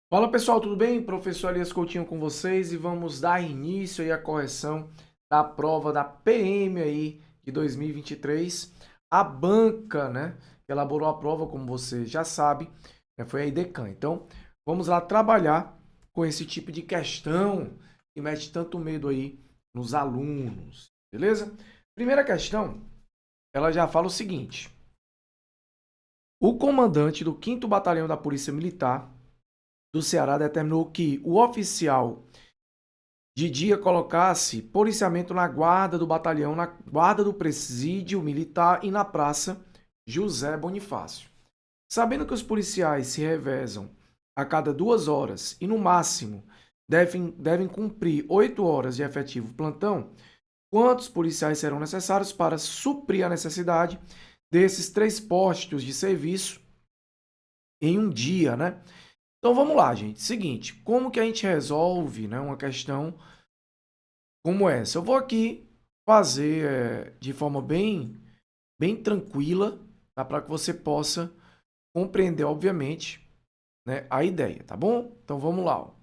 Fala pessoal, tudo bem? Professor Elias Coutinho com vocês e vamos dar início aí à correção da prova da PM aí de 2023. A banca, né, que elaborou a prova, como você já sabe, foi a IDECAN. Então, vamos lá trabalhar com esse tipo de questão que mete tanto medo aí nos alunos, beleza? Primeira questão, ela já fala o seguinte: o comandante do 5º Batalhão da Polícia Militar do Ceará determinou que o oficial de dia colocasse policiamento na guarda do batalhão, na guarda do presídio militar e na praça José Bonifácio. Sabendo que os policiais se revezam a cada 2 horas e, no máximo, devem cumprir 8 horas de efetivo plantão, quantos policiais serão necessários para suprir a necessidade desses 3 postos de serviço em um dia, né? Então vamos lá, gente. Seguinte, como que a gente resolve, né, uma questão como essa? Eu vou aqui fazer de forma bem tranquila, tá? Para que você possa compreender, obviamente, né, a ideia, tá bom? Então vamos lá. Ó.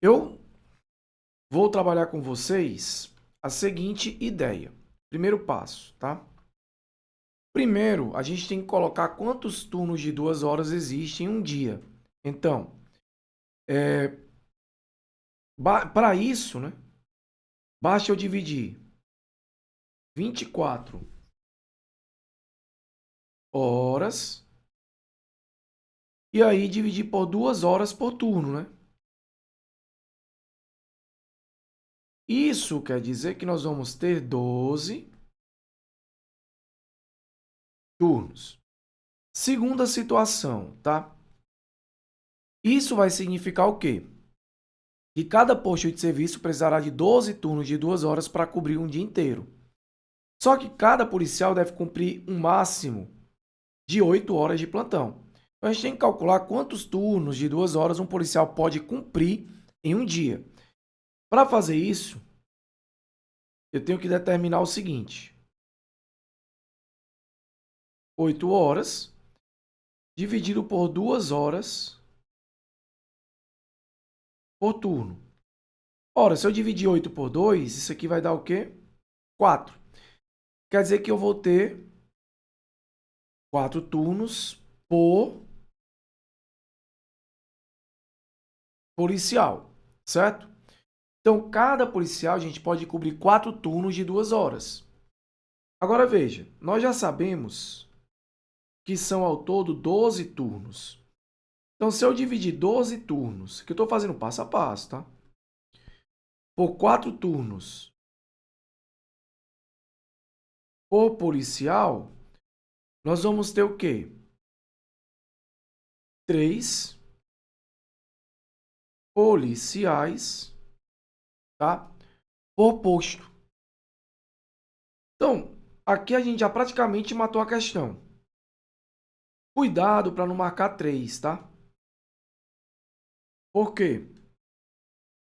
Eu vou trabalhar com vocês a seguinte ideia. Primeiro passo, tá? Primeiro, a gente tem que colocar quantos turnos de 2 horas existem em um dia. Então, para isso, né, basta eu dividir 24 horas e aí dividir por 2 horas por turno, né? Isso quer dizer que nós vamos ter 12 turnos. Segunda situação, tá? Isso vai significar o quê? Que cada posto de serviço precisará de 12 turnos de 2 horas para cobrir um dia inteiro. Só que cada policial deve cumprir um máximo de 8 horas de plantão. Então a gente tem que calcular quantos turnos de 2 horas um policial pode cumprir em um dia. Para fazer isso, eu tenho que determinar o seguinte: 8 horas dividido por 2 horas por turno. Ora, se eu dividir 8 por 2, isso aqui vai dar o quê? 4. Quer dizer que eu vou ter 4 turnos por policial, certo? Então, cada policial, a gente pode cobrir 4 turnos de 2 horas. Agora veja, nós já sabemos que são ao todo 12 turnos. Então, se eu dividir 12 turnos, que eu estou fazendo passo a passo, tá? Por 4 turnos por policial, nós vamos ter o quê? 3 policiais, tá? Por posto. Então, aqui a gente já praticamente matou a questão. Cuidado para não marcar 3, tá? Por quê?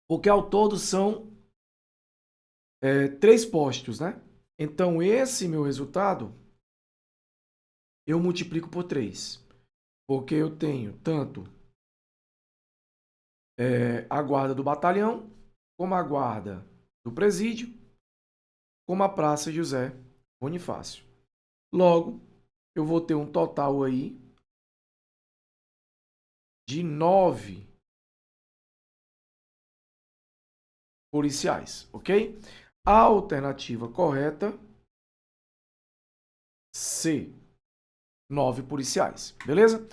Porque ao todo são 3 postos, né? Então, esse meu resultado, eu multiplico por 3. Porque eu tenho tanto a guarda do batalhão, como a guarda do presídio, como a Praça José Bonifácio. Logo, eu vou ter um total aí de 9 policiais, ok? A alternativa correta, C, 9 policiais, beleza?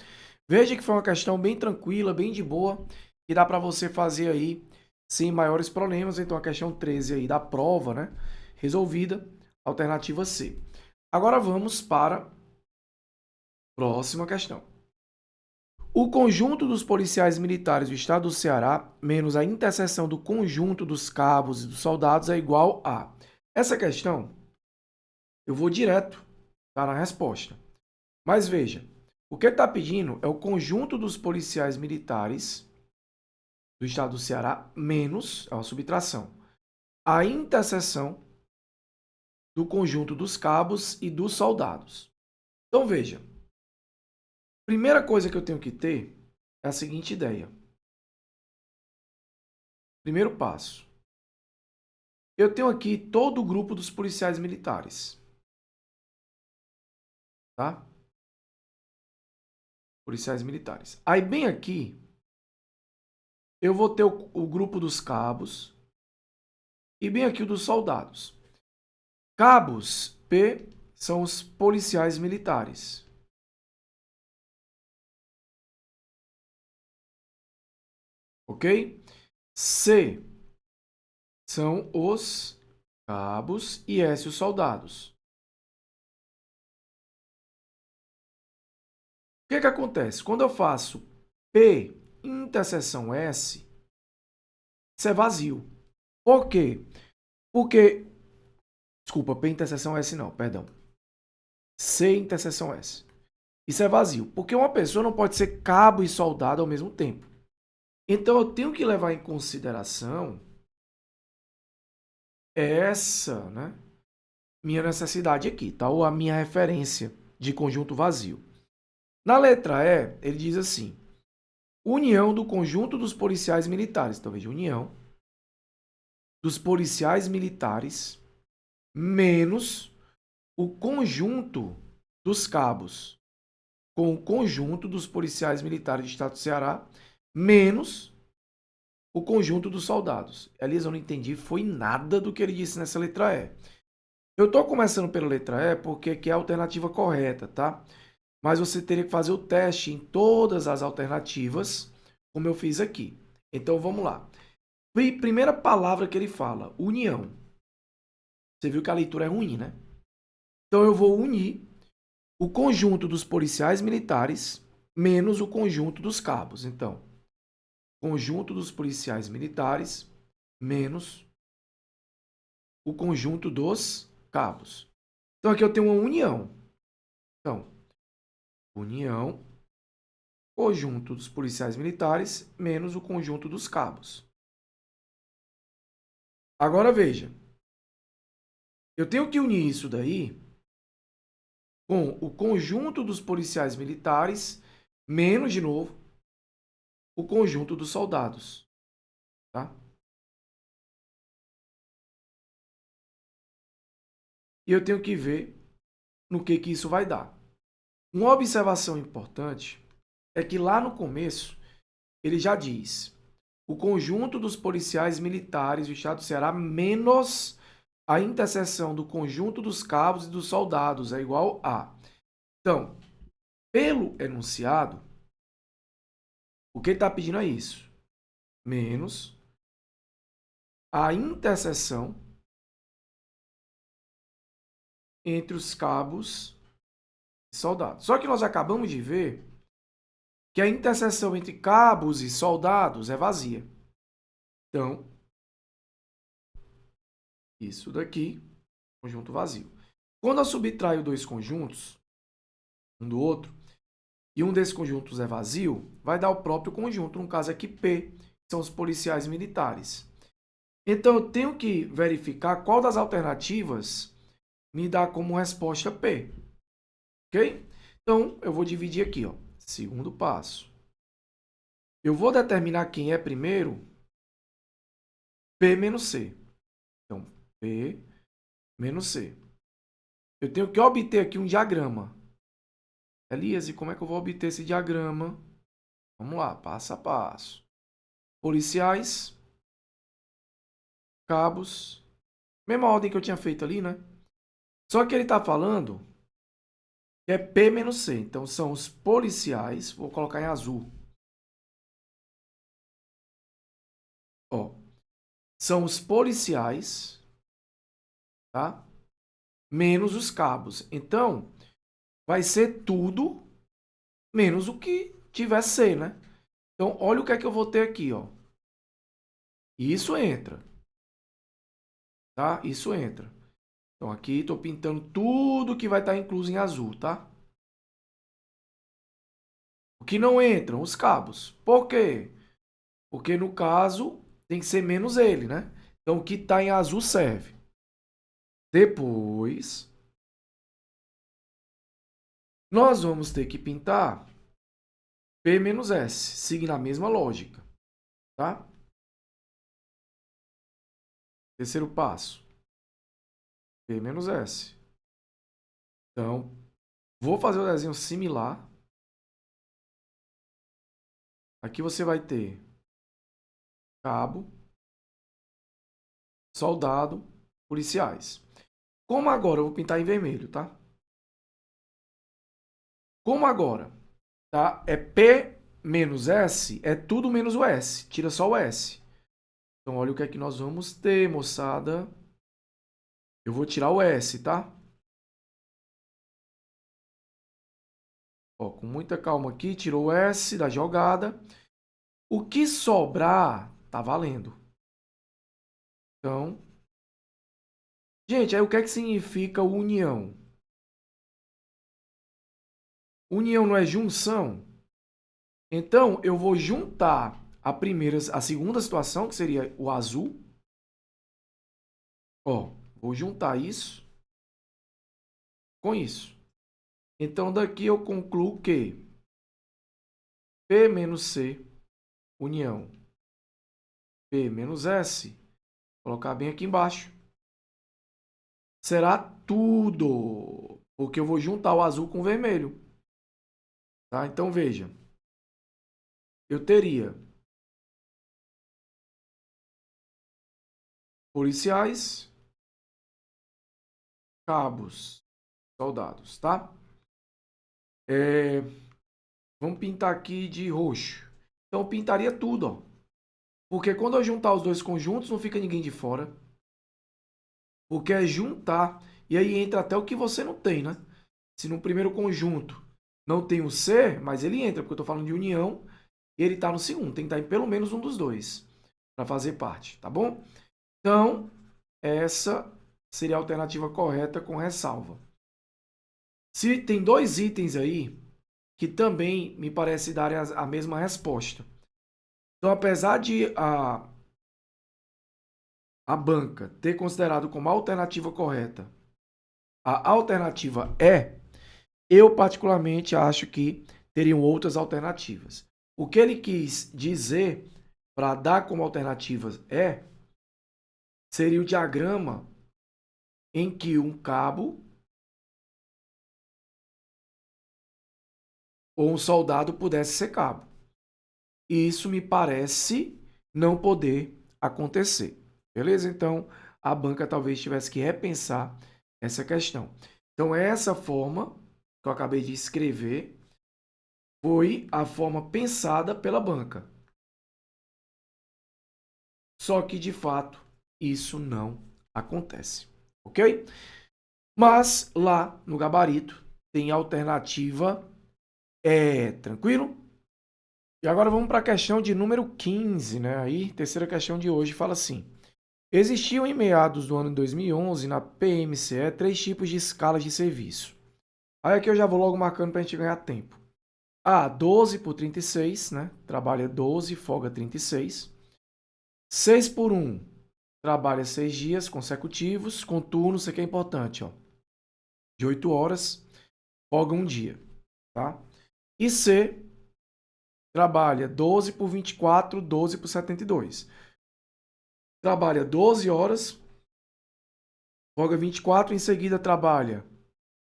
Veja que foi uma questão bem tranquila, bem de boa, que dá para você fazer aí sem maiores problemas. Então, a questão 13 aí da prova, né? Resolvida, alternativa C. Agora vamos para a próxima questão. O conjunto dos policiais militares do estado do Ceará, menos a interseção do conjunto dos cabos e dos soldados, é igual a... Essa questão, eu vou direto, tá, na resposta. Mas veja, o que ele está pedindo é o conjunto dos policiais militares do estado do Ceará, menos, é uma subtração, a interseção do conjunto dos cabos e dos soldados. Então veja, primeira coisa que eu tenho que ter é a seguinte ideia. Primeiro passo. Eu tenho aqui todo o grupo dos policiais militares. Tá? Policiais militares. Aí bem aqui, eu vou ter o grupo dos cabos e bem aqui o dos soldados. Cabos, P, são os policiais militares. Ok? C, são os cabos e S, os soldados. O que que acontece? Quando eu faço P interseção S, isso é vazio. Por quê? Porque, desculpa, P interseção S não, perdão. C interseção S. Isso é vazio, porque uma pessoa não pode ser cabo e soldado ao mesmo tempo. Então eu tenho que levar em consideração essa, né, minha necessidade aqui, tá? Ou a minha referência de conjunto vazio. Na letra E, ele diz assim: união do conjunto dos policiais militares. Então veja, união dos policiais militares menos o conjunto dos cabos com o conjunto dos policiais militares do estado do Ceará menos o conjunto dos soldados. Elias, eu não entendi, foi nada do que ele disse nessa letra E. Eu estou começando pela letra E porque aqui é a alternativa correta, tá? Mas você teria que fazer o teste em todas as alternativas, como eu fiz aqui. Então vamos lá. Primeira palavra que ele fala, união. Você viu que a leitura é ruim, né? Então eu vou unir o conjunto dos policiais militares menos o conjunto dos cabos. Então, conjunto dos policiais militares menos o conjunto dos cabos. Então aqui eu tenho uma união. Então, união, conjunto dos policiais militares menos o conjunto dos cabos. Agora veja, eu tenho que unir isso daí com o conjunto dos policiais militares menos, de novo, o conjunto dos soldados. Tá? E eu tenho que ver no que isso vai dar. Uma observação importante é que lá no começo ele já diz o conjunto dos policiais militares do estado do Ceará menos a interseção do conjunto dos cabos e dos soldados é igual a. Então, pelo enunciado, o que ele está pedindo é isso. Menos a interseção entre os cabos e soldados. Só que nós acabamos de ver que a interseção entre cabos e soldados é vazia. Então, isso daqui, conjunto vazio. Quando eu subtraio dois conjuntos, um do outro, e um desses conjuntos é vazio, vai dar o próprio conjunto, no caso aqui P, que são os policiais militares. Então, eu tenho que verificar qual das alternativas me dá como resposta P. Ok? Então, eu vou dividir aqui, ó. Segundo passo. Eu vou determinar quem é primeiro, P menos C. Então, P menos C. Eu tenho que obter aqui um diagrama. Elias, e como é que eu vou obter esse diagrama? Vamos lá, passo a passo. Policiais, cabos, mesma ordem que eu tinha feito ali, né? Só que ele está falando que é P menos C. Então, são os policiais, vou colocar em azul. Ó, são os policiais, tá? Menos os cabos. Então, vai ser tudo menos o que tiver C, né? Então, olha o que é que eu vou ter aqui, ó. Isso entra, tá? Isso entra. Então, aqui estou pintando tudo que vai estar incluso em azul, tá? O que não entram? Os cabos. Por quê? Porque, no caso, tem que ser menos ele, né? Então, o que está em azul serve. Depois, nós vamos ter que pintar P menos S, seguindo a mesma lógica, tá? Terceiro passo, P menos S. Então, vou fazer o desenho similar. Aqui você vai ter cabo, soldado, policiais. Como agora eu vou pintar em vermelho, tá? Como agora, tá? É P menos S, é tudo menos o S. Tira só o S. Então, olha o que é que nós vamos ter, moçada. Eu vou tirar o S, tá? Ó, com muita calma aqui, tirou o S da jogada. O que sobrar, tá valendo. Então, gente, aí o que é que significa união? União não é junção? Então, eu vou juntar a segunda situação, que seria o azul. Ó, vou juntar isso com isso. Então, daqui eu concluo que P menos C, união P menos S, vou colocar bem aqui embaixo, será tudo, porque eu vou juntar o azul com o vermelho. Tá? Então, veja, eu teria policiais, cabos, soldados, tá? Vamos pintar aqui de roxo. Então, eu pintaria tudo, ó. Porque quando eu juntar os dois conjuntos, não fica ninguém de fora. Porque é juntar. E aí entra até o que você não tem, né? Se no primeiro conjunto não tem o C, mas ele entra, porque eu estou falando de união, e ele está no segundo. Tem que estar em pelo menos um dos dois para fazer parte, tá bom? Então, essa seria a alternativa correta com ressalva. Se tem dois itens aí que também me parece darem a mesma resposta. Então, apesar de a banca ter considerado como alternativa correta a alternativa E, eu particularmente acho que teriam outras alternativas. O que ele quis dizer para dar como alternativas seria o diagrama em que um cabo ou um soldado pudesse ser cabo. E isso me parece não poder acontecer. Beleza? Então, a banca talvez tivesse que repensar essa questão. Então, essa forma que eu acabei de escrever foi a forma pensada pela banca. Só que, de fato, isso não acontece. Ok? Mas lá no gabarito tem alternativa tranquilo? E agora vamos para a questão de número 15, né? Aí, terceira questão de hoje fala assim: existiam em meados do ano de 2011 na PMCE 3 tipos de escalas de serviço. Aí aqui eu já vou logo marcando para a gente ganhar tempo. A, 12 por 36, né? Trabalha 12, folga 36. 6 por 1, trabalha 6 dias consecutivos, com turno, isso aqui é importante, ó, de 8 horas, folga um dia, tá? E C, trabalha 12 por 24, 12 por 72. Trabalha 12 horas, folga 24, em seguida trabalha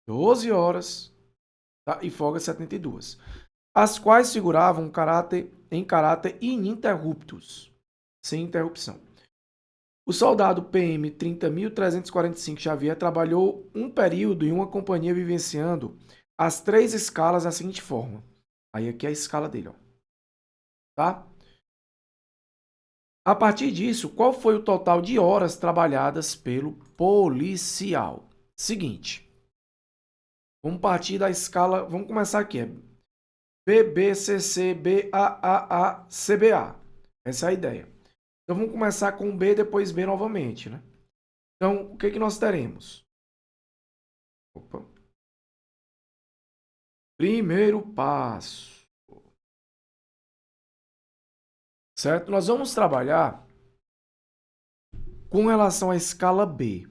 12 horas, tá? E folga 72. As quais figuravam em caráter ininterruptos, sem interrupção. O soldado PM 30.345 Xavier trabalhou um período em uma companhia vivenciando as 3 escalas da seguinte forma. Aí aqui é a escala dele, ó. Tá? A partir disso, qual foi o total de horas trabalhadas pelo policial? Seguinte, vamos partir da escala, vamos começar aqui, BBCC, BAAA, CBA. Essa é a ideia. Então vamos começar com B, depois B novamente, né? Então, o que nós teremos? Opa. Primeiro passo. Certo? Nós vamos trabalhar com relação à escala B.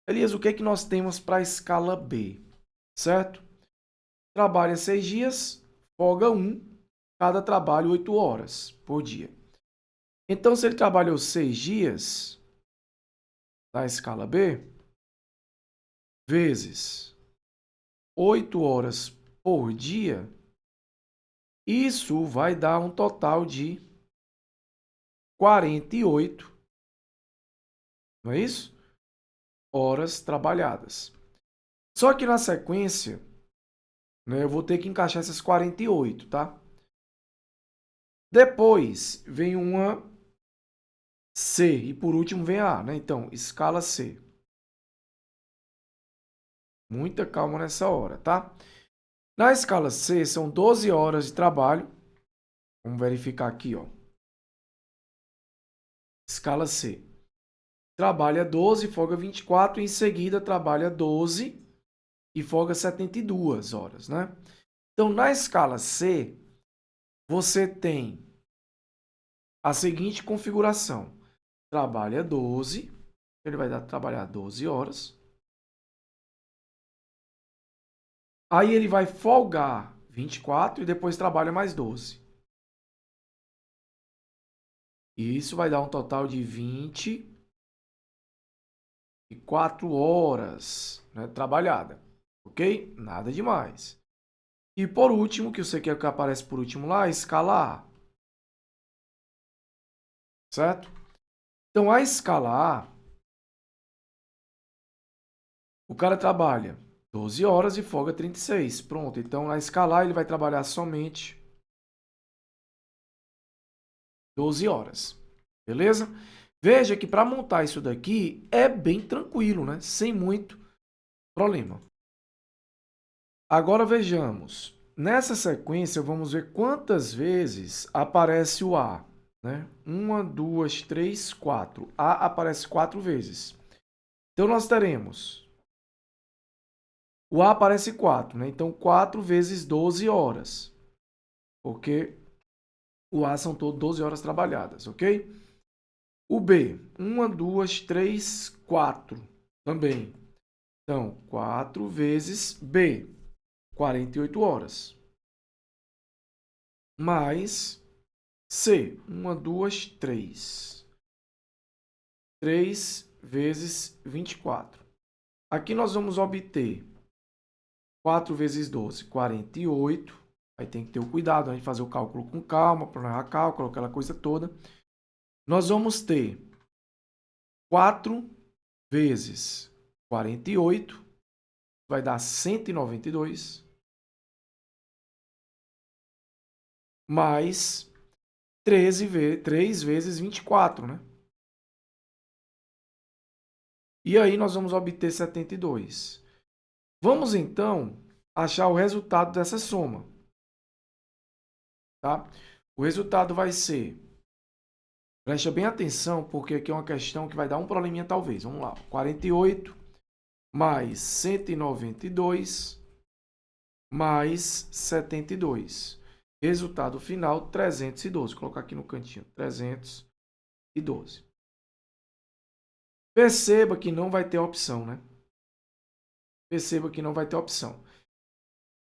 Elias, o que nós temos para a escala B? Certo? trabalha 6 dias, folga 1, cada trabalho 8 horas por dia. Então, se ele trabalhou 6 dias, na escala B, vezes 8 horas por dia, isso vai dar um total de 48, não é isso? Horas trabalhadas. Só que na sequência, né, eu vou ter que encaixar essas 48, tá? Depois vem uma C e por último vem a A, né? Então, escala C. Muita calma nessa hora, tá? Na escala C são 12 horas de trabalho. Vamos verificar aqui, ó. Escala C. Trabalha 12, folga 24, em seguida trabalha 12 e folga 72 horas, né? Então, na escala C, você tem a seguinte configuração. Trabalha 12, ele vai trabalhar 12 horas. Aí ele vai folgar 24 e depois trabalha mais 12. E isso vai dar um total de 24 horas, né, trabalhada. Ok? Nada demais. E por último, que você quer que aparece por último lá, escala A. Certo? Então, a escala A, o cara trabalha 12 horas e folga 36. Pronto. Então, na escala A, ele vai trabalhar somente 12 horas. Beleza? Veja que para montar isso daqui é bem tranquilo, né? Sem muito problema. Agora vejamos. Nessa sequência, vamos ver quantas vezes aparece o A. Né? 1, 2, 3, 4. A aparece 4 vezes. Então, nós teremos... O A aparece 4, né? Então, 4 vezes 12 horas. Porque o A são todas 12 horas trabalhadas, ok? O B, 1, 2, 3, 4 também. Então, 4 vezes B, 48 horas. Mais C, 1, 2, 3. 3 vezes 24. Aqui nós vamos obter 4 vezes 12, 48. Aí tem que ter o cuidado, a gente fazer o cálculo com calma, para não errar cálculo, aquela coisa toda. Nós vamos ter 4 vezes 48, vai dar 192, mais 3 vezes 24, né? E aí nós vamos obter 72. Vamos, então, achar o resultado dessa soma. Tá? O resultado vai ser... Preste bem atenção, porque aqui é uma questão que vai dar um probleminha talvez. Vamos lá. 48 mais 192 mais 72. Resultado final, 312. Vou colocar aqui no cantinho, 312. Perceba que não vai ter opção, né? Perceba que não vai ter opção.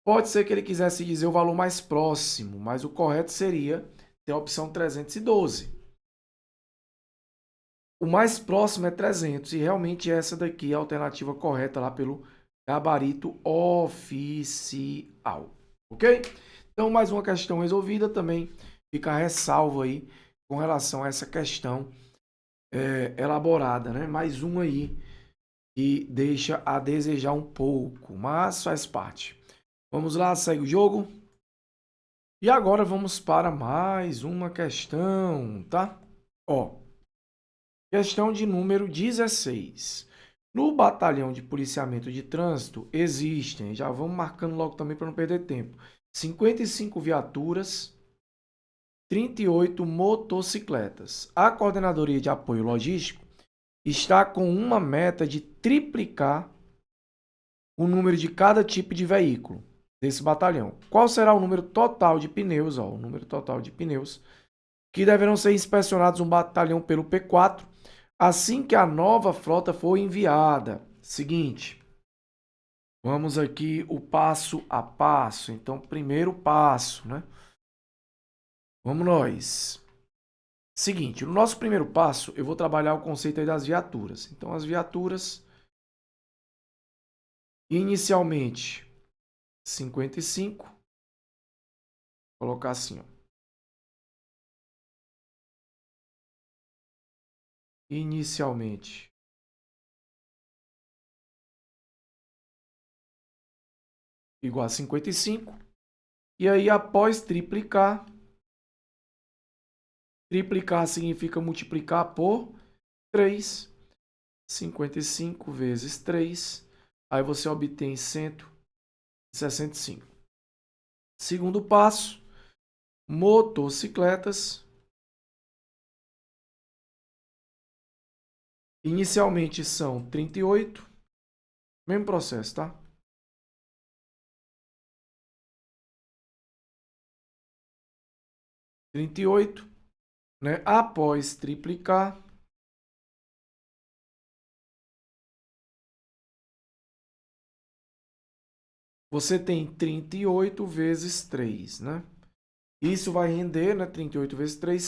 Pode ser que ele quisesse dizer o valor mais próximo, mas o correto seria ter a opção 312. O mais próximo é 300 e realmente essa daqui é a alternativa correta lá pelo gabarito oficial, ok? Então, mais uma questão resolvida também. Fica a ressalva aí com relação a essa questão elaborada, né? Mais uma aí que deixa a desejar um pouco, mas faz parte. Vamos lá, segue o jogo. E agora vamos para mais uma questão, tá? Ó, questão de número 16. No batalhão de policiamento de trânsito existem, já vamos marcando logo também para não perder tempo, 55 viaturas, 38 motocicletas. A Coordenadoria de Apoio Logístico está com uma meta de triplicar o número de cada tipo de veículo desse batalhão. Qual será o número total de pneus? Ó, o número total de pneus que deverão ser inspecionados no batalhão pelo P4 assim que a nova frota for enviada. Seguinte, Vamos aqui o passo a passo. Então, primeiro passo, né? Vamos nós. Seguinte, no nosso primeiro passo, eu vou trabalhar o conceito aí das viaturas. Então, as viaturas, inicialmente, 55. Vou colocar assim, ó. Inicialmente, igual a 55. E aí, após triplicar, triplicar significa multiplicar por 3. 55 vezes 3. Aí você obtém 165. Segundo passo, motocicletas. Inicialmente são 38. Mesmo processo, tá? Trinta e oito, né? Após triplicar, você tem 38 vezes 3, né? Isso vai render, né? 38 vezes 3,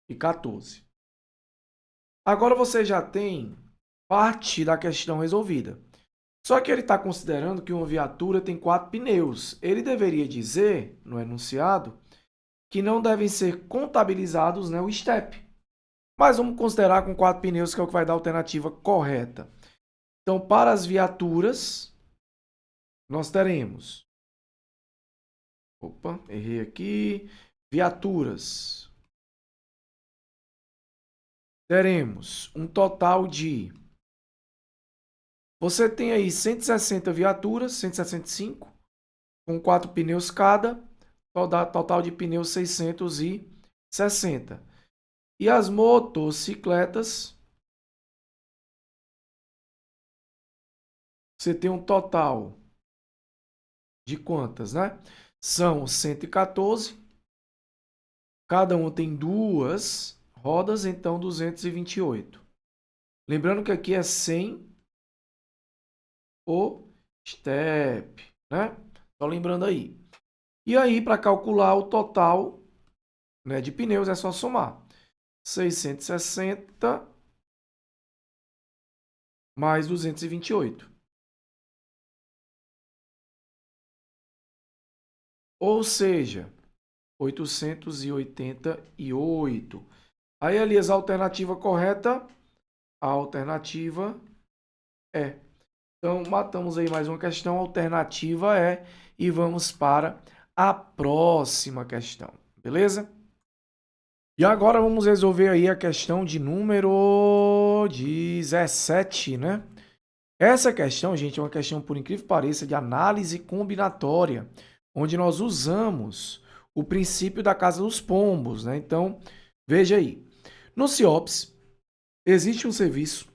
114. Agora você já tem parte da questão resolvida. Só que ele está considerando que uma viatura tem 4 pneus. Ele deveria dizer, no enunciado, que não devem ser contabilizados, né, o step. Mas vamos considerar com 4 pneus, que é o que vai dar a alternativa correta. Então, para as viaturas, nós teremos... Opa, errei aqui. Viaturas. Teremos um total de... Você tem aí 160 viaturas, 165, com 4 pneus cada, total de pneus 660. E as motocicletas, você tem um total de quantas, né? São 114, cada um tem 2 rodas, então 228. Lembrando que aqui é 100 o step, né? Só lembrando aí. E aí, para calcular o total, né, de pneus, é só somar. 660 mais 228. Ou seja, 888. Aí, Elias, a alternativa correta? A alternativa é. Então, matamos aí mais uma questão. A alternativa é. E vamos para a próxima questão. Beleza? E agora vamos resolver aí a questão de número 17, né? Essa questão, gente, é uma questão, por incrível que pareça, de análise combinatória, onde nós usamos o princípio da casa dos pombos, né? Então, veja aí. No CIOPS, existe um serviço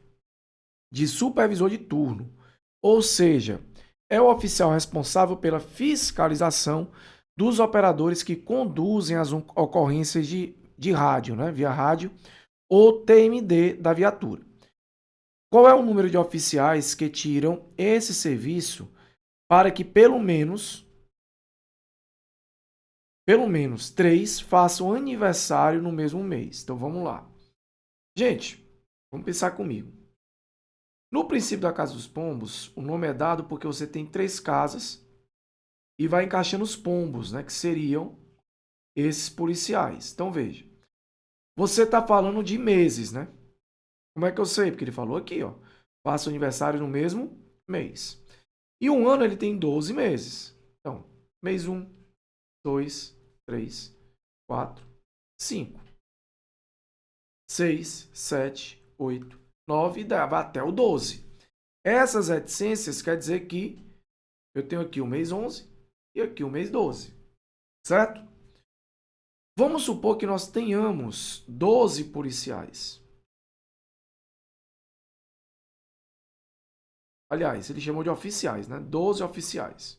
de supervisor de turno, ou seja, é o oficial responsável pela fiscalização dos operadores que conduzem as ocorrências de rádio, né? Via rádio, ou TMD da viatura. Qual é o número de oficiais que tiram esse serviço para que pelo menos 3 façam aniversário no mesmo mês? Então vamos lá. Gente, vamos pensar comigo. No princípio da Casa dos Pombos, o nome é dado porque você tem 3 casas e vai encaixando os pombos, né, que seriam esses policiais. Então veja, você está falando de meses, né? Como é que eu sei? Porque ele falou aqui, ó, faça aniversário no mesmo mês. E um ano ele tem 12 meses. Então, mês 1, 2, 3, 4, 5, 6, 7, 8, 9 e dava até o 12. Essas reticências quer dizer que eu tenho aqui o mês 11 e aqui o mês 12. Certo? Vamos supor que nós tenhamos 12 policiais. Aliás, ele chamou de oficiais, né? 12 oficiais.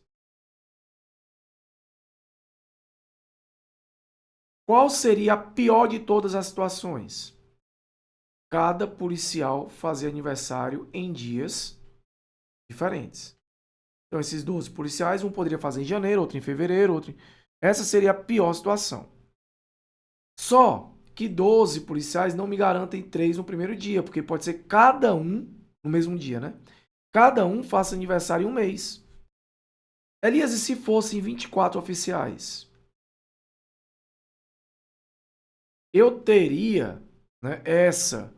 Qual seria a pior de todas as situações? Cada policial fazer aniversário em dias diferentes. Então, esses 12 policiais, um poderia fazer em janeiro, outro em fevereiro, outro. Essa seria a pior situação. Só que 12 policiais não me garantem 3 no primeiro dia, porque pode ser cada um no mesmo dia, né? Cada um faça aniversário em um mês. Elias, e se fossem 24 oficiais? Eu teria, né, essa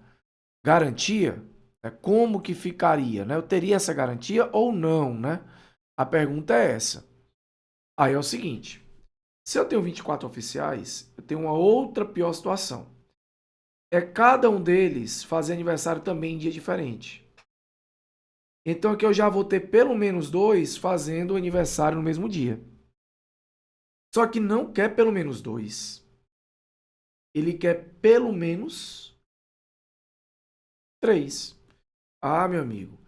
garantia? Né? Como que ficaria? Né? Eu teria essa garantia ou não? Né? A pergunta é essa. Aí é o seguinte. Se eu tenho 24 oficiais, eu tenho uma outra pior situação. É cada um deles fazer aniversário também em dia diferente. Então aqui eu já vou ter pelo menos 2 fazendo aniversário no mesmo dia. Só que não quer pelo menos 2. Ele quer pelo menos 3. Ah, meu amigo.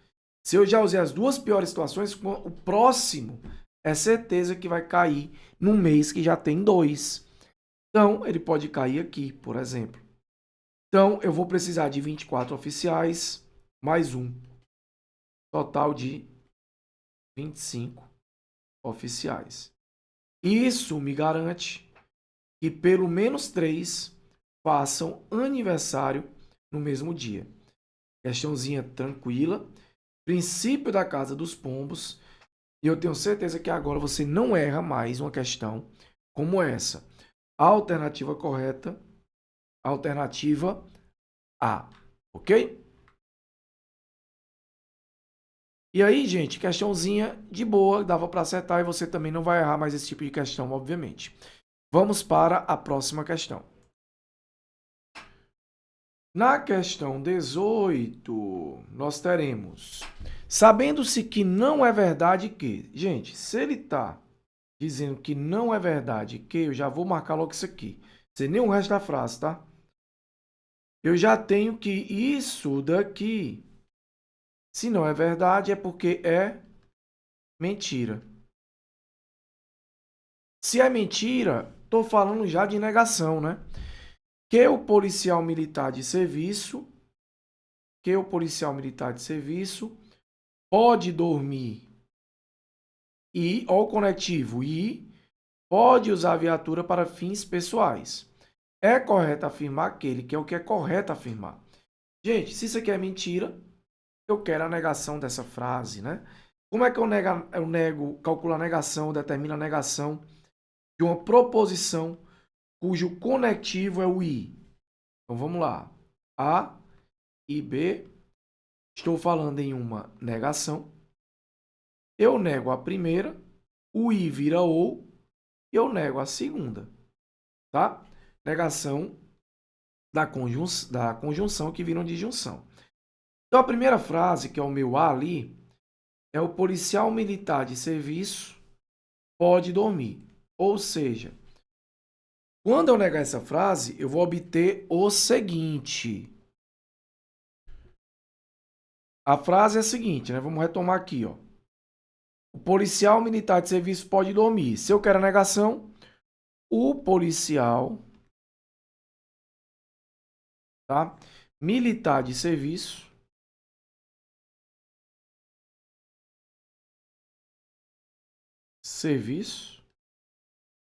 Se eu já usei as duas piores situações, o próximo é certeza que vai cair num mês que já tem 2. Então, ele pode cair aqui, por exemplo. Então, eu vou precisar de 24 oficiais, mais um. Total de 25 oficiais. Isso me garante que pelo menos 3 façam aniversário no mesmo dia. Questãozinha tranquila. Princípio da Casa dos Pombos. E eu tenho certeza que agora você não erra mais uma questão como essa. Alternativa correta, alternativa A, ok? E aí, gente, questãozinha de boa, dava para acertar e você também não vai errar mais esse tipo de questão, obviamente. Vamos para a próxima questão. Na questão 18, nós teremos: sabendo-se que não é verdade que... Gente, se ele está dizendo que não é verdade que, eu já vou marcar logo isso aqui. Sem nem o resto da frase, tá? Eu já tenho que isso daqui, se não é verdade, é porque é mentira. Se é mentira, estou falando já de negação, né? Que o policial militar de serviço, pode dormir e, ó, o conectivo, e pode usar a viatura para fins pessoais. É correto afirmar aquele que é o que é correto afirmar. Gente, se isso aqui é mentira, eu quero a negação dessa frase, né? Como é que eu nego, calculo a negação, determino a negação de uma proposição cujo conectivo é o i? Então vamos lá. A e B. Estou falando em uma negação. Eu nego a primeira, o i vira ou, e eu nego a segunda. Tá? Negação da conjunção que viram disjunção. Então a primeira frase, que é o meu A ali, é o policial militar de serviço pode dormir. Ou seja, quando eu negar essa frase, eu vou obter o seguinte. A frase é a seguinte, né? Vamos retomar aqui, ó. O policial militar de serviço pode dormir. Se eu quero a negação, o policial, tá? Militar de serviço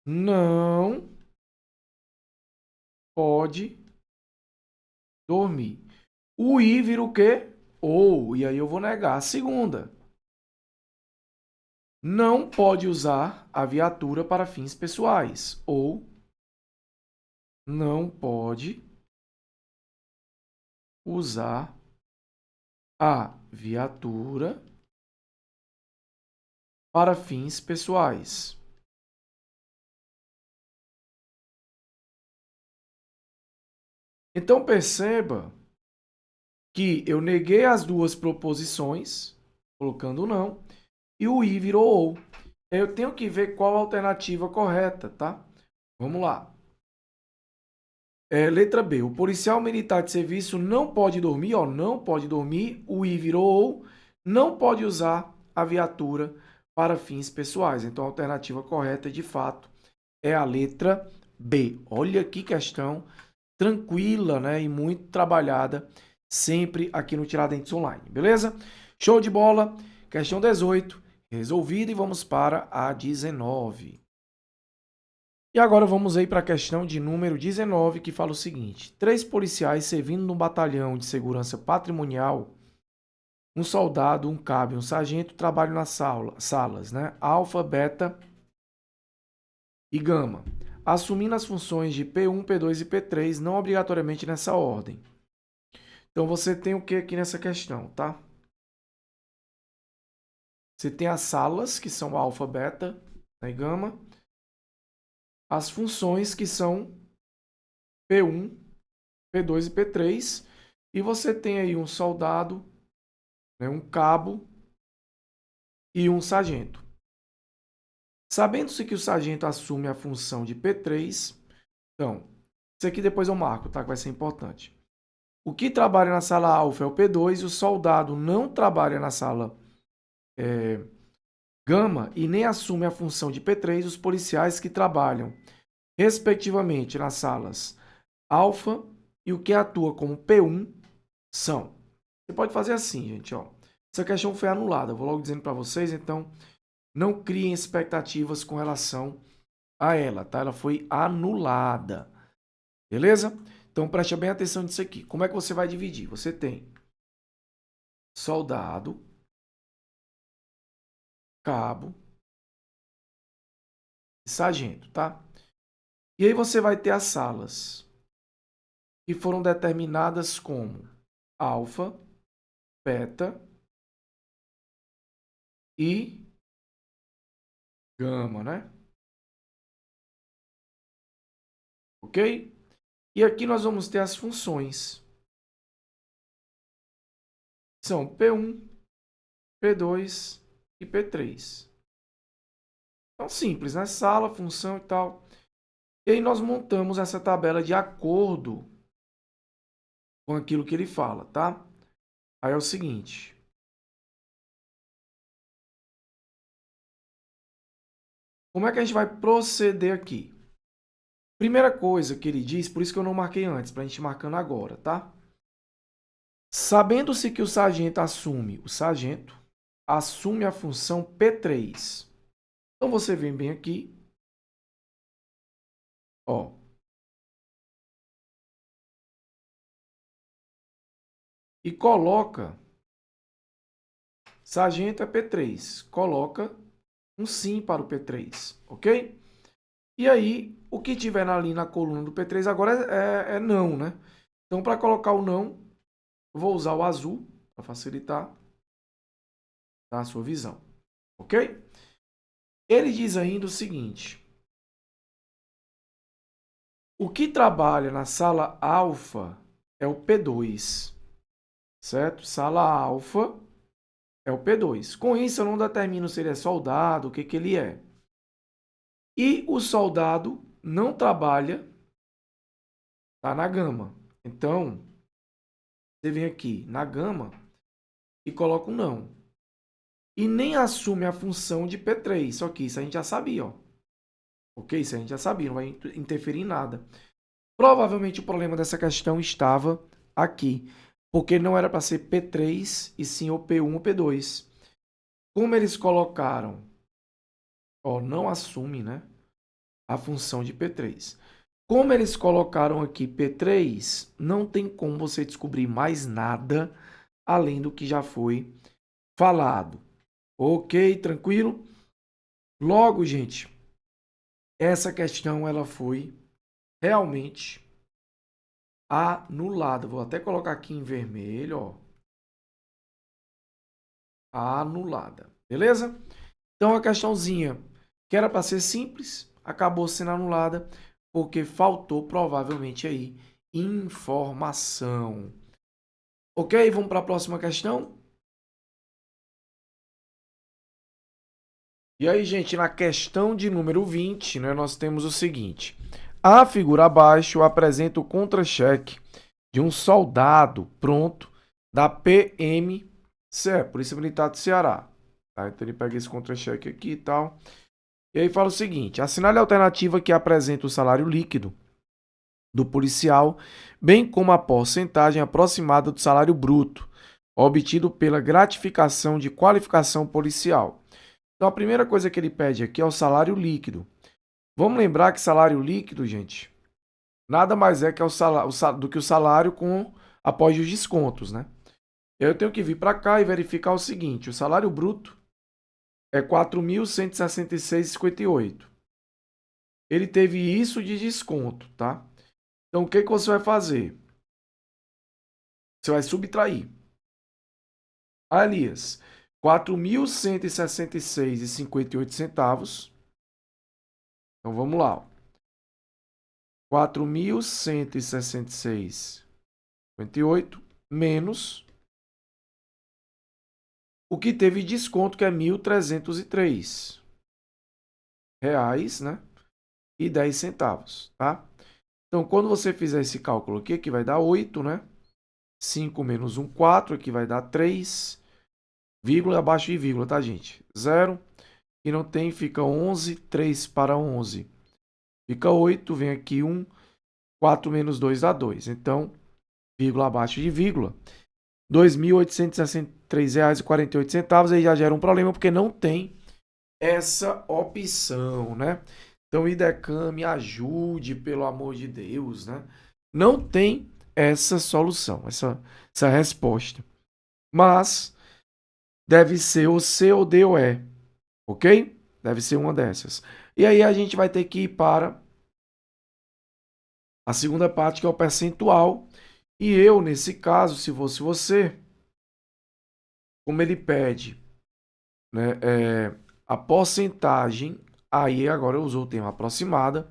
não pode dormir. O I vira o quê? Ou, e aí eu vou negar a segunda. Não pode usar a viatura para fins pessoais. Ou não pode usar a viatura para fins pessoais. Então perceba que eu neguei as duas proposições, colocando não, e o i virou ou. Eu tenho que ver qual a alternativa correta, tá? Vamos lá. Letra B. O policial militar de serviço não pode dormir, ó, não pode dormir, o i virou ou, não pode usar a viatura para fins pessoais. Então a alternativa correta, de fato, é a letra B. Olha que questão tranquila, né, e muito trabalhada sempre aqui no Tiradentes Online, beleza? Show de bola! Questão 18, resolvida, e vamos para a 19. E agora vamos aí para a questão de número 19, que fala o seguinte: 3 policiais servindo no batalhão de segurança patrimonial, um soldado, um cabo e um sargento trabalham nas salas, né? Alfa, beta e gama, assumindo as funções de P1, P2 e P3, não obrigatoriamente nessa ordem. Então você tem o que aqui nessa questão, tá? Você tem as salas, que são alfa, beta e gama, as funções, que são P1, P2 e P3, e você tem aí um soldado, né, um cabo e um sargento. Sabendo-se que o sargento assume a função de P3, então, isso aqui depois eu marco, tá? Que vai ser importante. O que trabalha na sala alfa é o P2 e o soldado não trabalha na sala gama e nem assume a função de P3 os policiais que trabalham, respectivamente, nas salas alfa e o que atua como P1 são. Você pode fazer assim, gente, ó. Essa questão foi anulada, eu vou logo dizendo para vocês, então não criem expectativas com relação a ela, tá? Ela foi anulada, beleza? Então preste bem atenção nisso aqui. Como é que você vai dividir? Você tem soldado, cabo e sargento, tá? E aí você vai ter as salas que foram determinadas como alfa, beta e gama, né? Ok? E aqui nós vamos ter as funções. São P1, P2 e P3. Então, simples, né? Sala, função e tal. E aí nós montamos essa tabela de acordo com aquilo que ele fala, tá? Aí é o seguinte. Como é que a gente vai proceder aqui? Primeira coisa que ele diz, por isso que eu não marquei antes, para a gente ir marcando agora, tá? Sabendo-se que o sargento assume a função P3. Então você vem bem aqui, ó. E coloca sargento é P3. Coloca um sim para o P3, ok? E aí, o que tiver ali na coluna do P3 agora é não, né? Então, para colocar o não, eu vou usar o azul para facilitar a sua visão, ok? Ele diz ainda o seguinte: o que trabalha na sala alfa é o P2, certo? Sala alfa é o P2. Com isso, eu não determino se ele é soldado, o que ele é. E o soldado não trabalha, tá na gama. Então, você vem aqui na gama e coloca um não. E nem assume a função de P3. Só que isso a gente já sabia, ó. Ok? Isso a gente já sabia, não vai interferir em nada. Provavelmente o problema dessa questão estava aqui, porque não era para ser P3 e sim o P1 ou P2. Como eles colocaram, ó, não assume, né, a função de P3. Como eles colocaram aqui P3, não tem como você descobrir mais nada além do que já foi falado. Ok, tranquilo? Logo, gente, essa questão ela foi realmente anulada. Vou até colocar aqui em vermelho, ó. Anulada. Beleza? Então a questãozinha que era para ser simples, acabou sendo anulada porque faltou provavelmente aí informação. Ok? Vamos para a próxima questão? E aí, gente, na questão de número 20, né, nós temos o seguinte. A figura abaixo apresenta o contra-cheque de um soldado pronto da PMCE, Polícia Militar do Ceará. Tá? Então ele pega esse contra-cheque aqui e tal. E aí fala o seguinte: assinale a alternativa que apresenta o salário líquido do policial, bem como a porcentagem aproximada do salário bruto, obtido pela gratificação de qualificação policial. Então, a primeira coisa que ele pede aqui é o salário líquido. Vamos lembrar que salário líquido, gente, nada mais é que do que o salário após os descontos, né? Eu tenho que vir para cá e verificar o seguinte: o salário bruto é R$ 4.166,58. Ele teve isso de desconto, tá? Então, o que você vai fazer? Você vai subtrair. Aliás, R$ 4.166,58. Então, vamos lá. R$ 4.166,58 menos o que teve desconto, que é R$ 1.303 reais, né? E 10 centavos, tá? Então, quando você fizer esse cálculo aqui vai dar 8, né? 5 menos 1, 4, aqui vai dar 3, vírgula abaixo de vírgula, tá, gente? 0, e não tem, fica 11, 3 para 11. Fica 8, vem aqui 1, 4 menos 2 dá 2. Então, vírgula abaixo de vírgula, R$ 2.863,48, aí já gera um problema, porque não tem essa opção, né? Então, IDECAM, me ajude, pelo amor de Deus, né? Não tem essa solução, essa resposta. Mas deve ser o C ou D ou E, ok? Deve ser uma dessas. E aí a gente vai ter que ir para a segunda parte, que é o percentual. E eu, nesse caso, se fosse você, como ele pede, né, a porcentagem, aí agora eu usou o termo aproximada,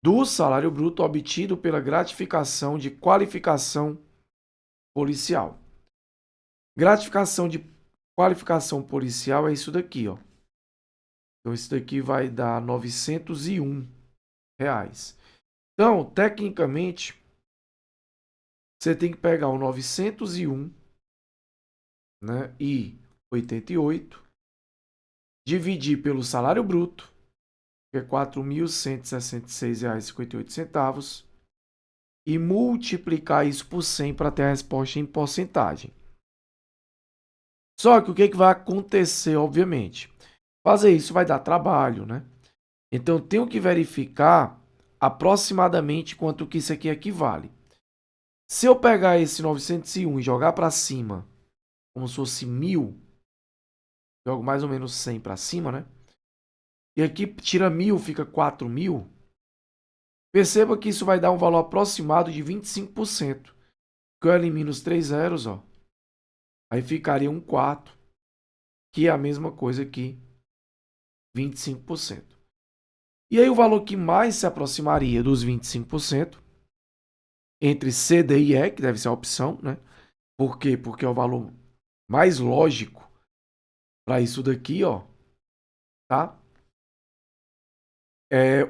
do salário bruto obtido pela gratificação de qualificação policial. Gratificação de qualificação policial é isso daqui, ó. Então, isso daqui vai dar R$ 901 reais. Então, tecnicamente, você tem que pegar o 901, né, e 88, dividir pelo salário bruto, que é R$ 4.166,58, e multiplicar isso por 100 para ter a resposta em porcentagem. Só que o que vai acontecer, obviamente? Fazer isso vai dar trabalho, né? Então, eu tenho que verificar aproximadamente quanto que isso aqui equivale. Se eu pegar esse 901 e jogar para cima, como se fosse 1.000, jogo mais ou menos 100 para cima, né? E aqui tira 1.000, fica 4.000. Perceba que isso vai dar um valor aproximado de 25%. Que eu elimino os 3 zeros, ó. Aí ficaria um quarto, que é a mesma coisa que 25%. E aí o valor que mais se aproximaria dos 25%, entre C, D e E, que deve ser a opção, né? Por quê? Porque é o valor mais lógico para isso daqui, ó, tá?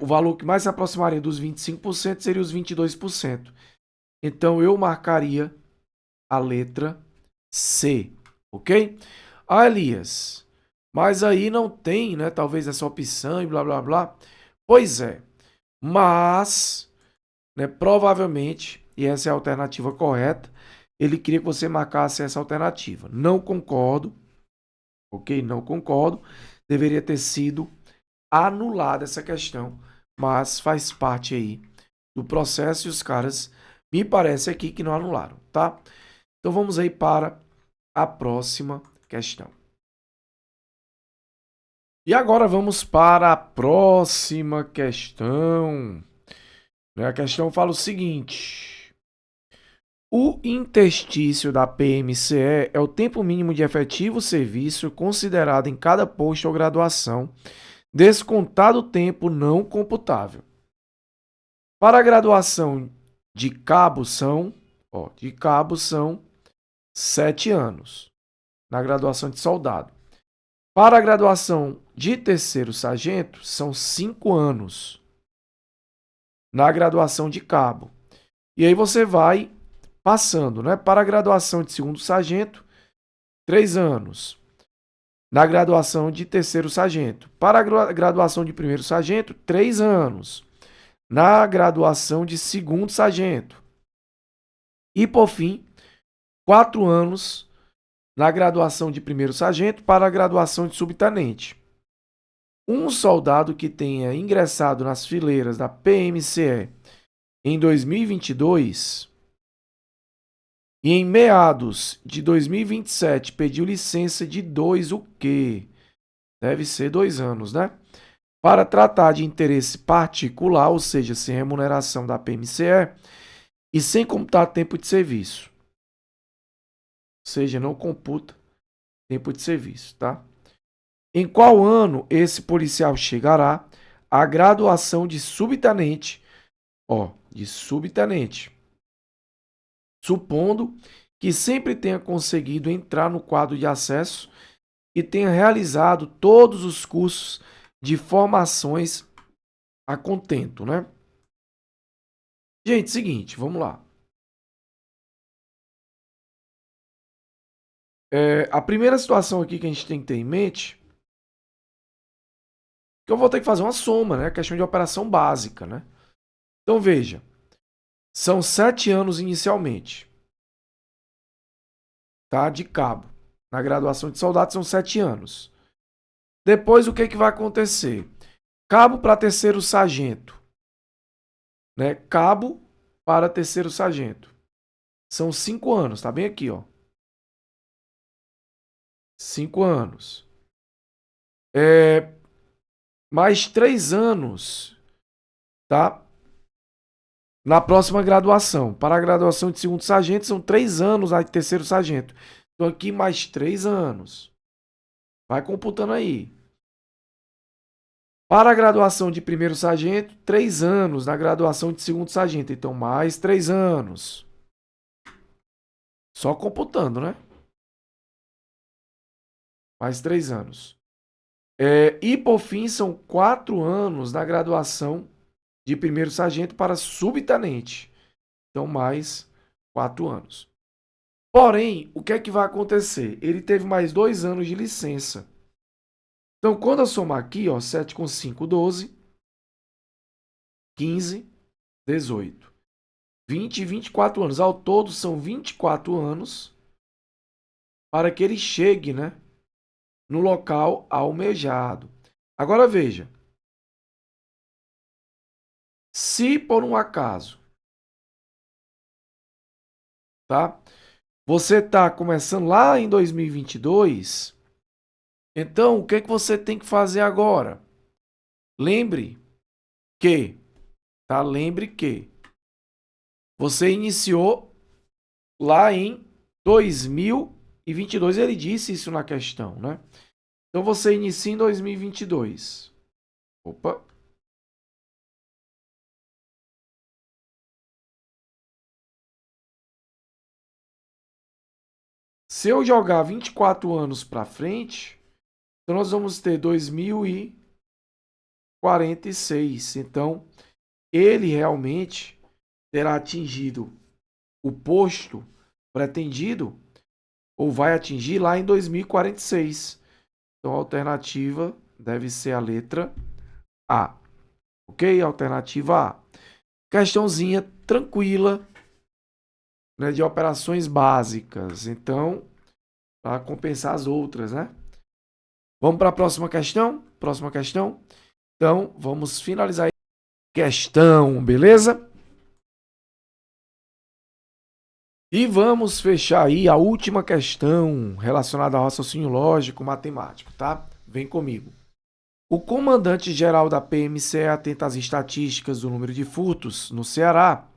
O valor que mais se aproximaria dos 25% seria os 22%. Então, eu marcaria a letra C, ok? Ah, Elias, mas aí não tem, né, talvez essa opção e blá, blá, blá. Pois é, mas, né, provavelmente, e essa é a alternativa correta, ele queria que você marcasse essa alternativa. Não concordo, ok? Não concordo. Deveria ter sido anulada essa questão, mas faz parte aí do processo e os caras me parece aqui que não anularam, tá? Então vamos aí para a próxima questão. E agora vamos para a próxima questão. A questão fala o seguinte: o interstício da PMCE é o tempo mínimo de efetivo serviço considerado em cada posto ou graduação, descontado o tempo não computável. Para a graduação de cabo são 7 anos. Na graduação de soldado. Para a graduação de terceiro sargento, são 5 anos. Na graduação de cabo. E aí você vai passando, né? Para a graduação de segundo sargento, 3 anos. Na graduação de terceiro sargento. Para a graduação de primeiro sargento, 3 anos. Na graduação de segundo sargento. E, por fim, 4 anos na graduação de primeiro sargento para a graduação de subtenente. Um soldado que tenha ingressado nas fileiras da PMCE em 2022 e em meados de 2027 pediu licença de o quê? Deve ser 2 anos, né? Para tratar de interesse particular, ou seja, sem remuneração da PMCE e sem computar tempo de serviço. Ou seja, não computa tempo de serviço, tá? Em qual ano esse policial chegará à graduação de subtenente? De subtenente. Supondo que sempre tenha conseguido entrar no quadro de acesso e tenha realizado todos os cursos de formações a contento, né? Gente, seguinte, vamos lá. A primeira situação aqui que a gente tem que ter em mente que eu vou ter que fazer uma soma, né? Questão de operação básica, né? Então veja, são 7 anos inicialmente, tá? De cabo. Na graduação de soldado são 7 anos. Depois o que, que vai acontecer? Cabo para terceiro sargento, né? Cabo para terceiro sargento. São 5 anos, tá bem aqui, ó. 5 anos. Mais 3 anos, tá? Na próxima graduação. Para a graduação de segundo sargento, são 3 anos a de terceiro sargento. Então aqui mais 3 anos. Vai computando aí. Para a graduação de primeiro sargento, 3 anos. Na graduação de segundo sargento, então mais 3 anos. Só computando, né? Mais 3 anos. E por fim, são 4 anos na graduação de primeiro sargento para subtenente. Então, mais 4 anos. Porém, o que é que vai acontecer? Ele teve mais 2 anos de licença. Então, quando eu somar aqui, ó, 7 com 5, 12, 15, 18, 20 e 24 anos. Ao todo, são 24 anos para que ele chegue, né, no local almejado. Agora veja, se por um acaso, tá? Você está começando lá em 2022, então o que é que você tem que fazer agora? Lembre que, tá? Lembre que você iniciou lá em 2022, ele disse isso na questão, né? Então você inicia em 2022. Opa. Se eu jogar 24 anos para frente, então nós vamos ter 2046. Então, ele realmente terá atingido o posto pretendido ou vai atingir lá em 2046. Então, a alternativa deve ser a letra A. Ok? Alternativa A. Questãozinha tranquila, né, de operações básicas. Então, para compensar as outras, né? Vamos para a próxima questão? Próxima questão. Então, vamos finalizar a questão, beleza? E vamos fechar aí a última questão relacionada ao raciocínio lógico matemático, tá? Vem comigo. O comandante-geral da PMCE, atento às estatísticas do número de furtos no Ceará,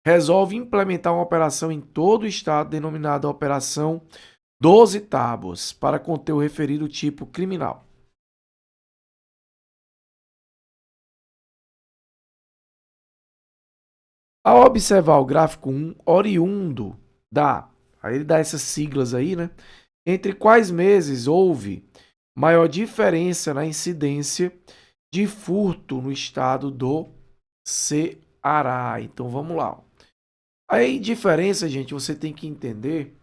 resolve implementar uma operação em todo o estado denominada Operação 12 Tábuas para conter o referido tipo criminal. Ao observar o gráfico 1, oriundo aí ele dá essas siglas aí, né? Entre quais meses houve maior diferença na incidência de furto no estado do Ceará? Então vamos lá. Aí, diferença, gente, você tem que entender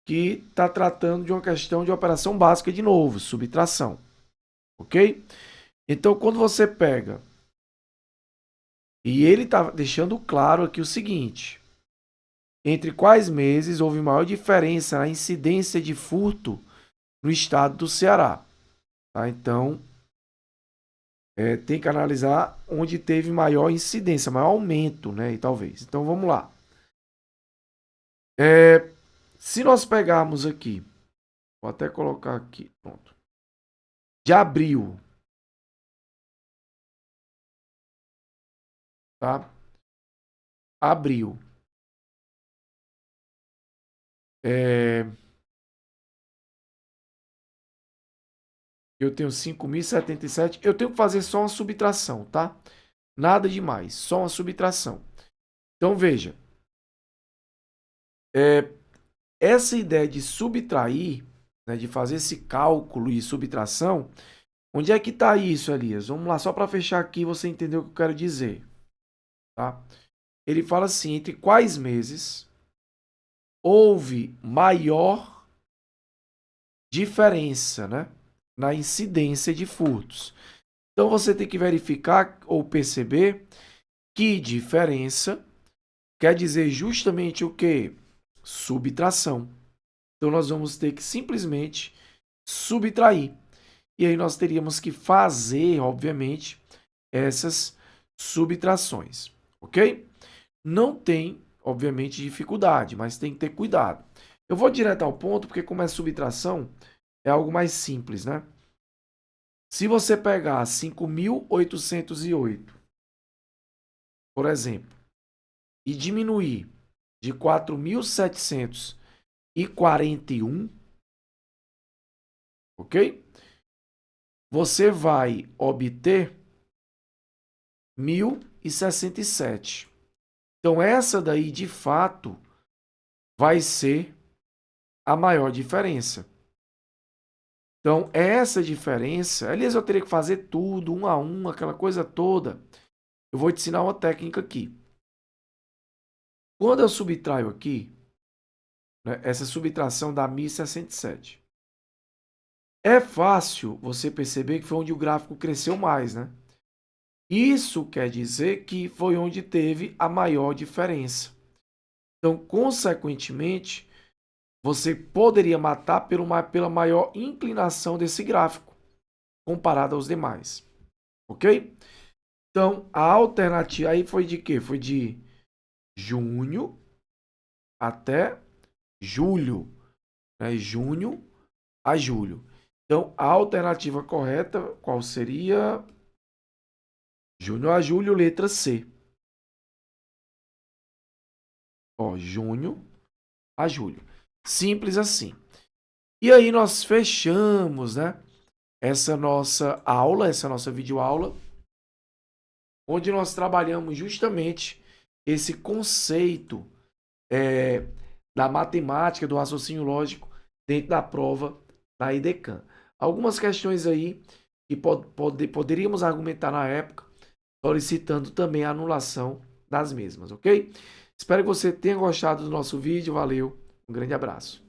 que está tratando de uma questão de operação básica de novo, subtração. Ok? Então, quando você pega, e ele está deixando claro aqui o seguinte: entre quais meses houve maior diferença na incidência de furto no estado do Ceará. Tá? Então, tem que analisar onde teve maior incidência, maior aumento, né? E talvez. Então, vamos lá. Se nós pegarmos aqui, vou até colocar aqui, pronto. De abril, tá? Abril. Eu tenho 5.077. Eu tenho que fazer só uma subtração, tá? Nada demais, só uma subtração. Então, veja. Essa ideia de subtrair, né, de fazer esse cálculo e subtração, onde é que está isso, Elias? Vamos lá, só para fechar aqui você entender o que eu quero dizer. Tá? Ele fala assim, entre quais meses houve maior diferença, né, na incidência de furtos. Então, você tem que verificar ou perceber que diferença quer dizer justamente o quê? Subtração. Então, nós vamos ter que simplesmente subtrair. E aí nós teríamos que fazer, obviamente, essas subtrações, ok? Não tem, obviamente, dificuldade, mas tem que ter cuidado. Eu vou direto ao ponto, porque como é subtração, é algo mais simples, né? Se você pegar 5.808, por exemplo, e diminuir de 4.741, ok? Você vai obter 1.067. Então, essa daí, de fato, vai ser a maior diferença. Então, essa diferença, aliás, eu teria que fazer tudo, um a um, aquela coisa toda. Eu vou te ensinar uma técnica aqui. Quando eu subtraio aqui, né, essa subtração dá 1.067. É fácil você perceber que foi onde o gráfico cresceu mais, né? Isso quer dizer que foi onde teve a maior diferença. Então, consequentemente, você poderia matar pela maior inclinação desse gráfico, comparado aos demais. Ok? Então, a alternativa aí foi de quê? Foi de junho até julho. Né? Junho a julho. Então, a alternativa correta, qual seria? Junho a julho, letra C. Ó, junho a julho. Simples assim. E aí nós fechamos, né, essa nossa aula, essa nossa videoaula, onde nós trabalhamos justamente esse conceito da matemática, do raciocínio lógico dentro da prova da IDECAM. Algumas questões aí que poderíamos argumentar na época, solicitando também a anulação das mesmas, ok? Espero que você tenha gostado do nosso vídeo. Valeu, um grande abraço.